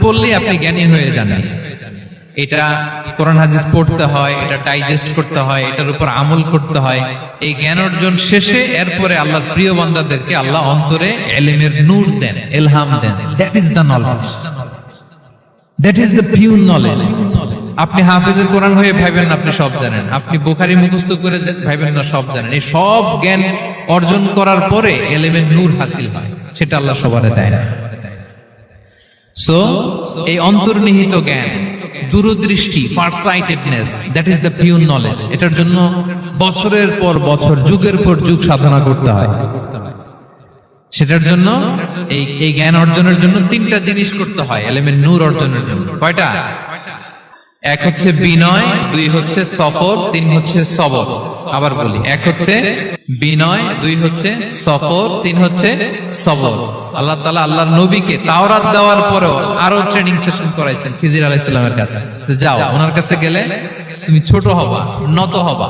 পড়লে আপনি জ্ঞানী হয়ে যান। এটা কোরআন হাদিস পড়তে হয়, এটা ডাইজেস্ট করতে হয়, এটার উপর আমল করতে হয়। এই জ্ঞান অর্জন শেষে এরপরে আল্লাহর প্রিয় বান্দাদেরকে আল্লাহ অন্তরে ইলমের নূর দেন, ইলহাম দেন। That is the knowledge, that is the pure knowledge. আপনি হাফেজে কোরআন হয়ে ভাইবেন না আপনি সব জানেন, আপনি বুখারী মুখস্থ করে ভাইবেন না সব জানেন। এই সব জ্ঞান অর্জন করার পরে ইলমের নূর হাসিল হয়, সেটা আল্লাহ সবারে দেয় না। সো এই অন্তর্নিহিত জ্ঞান, দূরদৃষ্টি, farsightedness, that is the pure knowledge. এটার জন্য বছরের পর বছর, যুগের পর যুগ সাধনা করতে হয়। সেটার জন্য এই জ্ঞান অর্জনের জন্য তিনটা জিনিস করতে হয় ইলমের নূর অর্জনের জন্য। কয়টা? এক হচ্ছে বিনয়, দুই হচ্ছে সফর, তিন হচ্ছে সবর। আবার বলি, এক হচ্ছে বিনয়, দুই হচ্ছে সফর, তিন হচ্ছে সবর। আল্লাহ তাআলা আল্লাহর নবীকে তাওরাত দেওয়ার পরেও আরো ট্রেনিং সেশন করাইছেন খিজির আলাইহিস সালামের কাছে। যাও, ওনার কাছে গেলে তুমি ছোট হবা, নত হবা,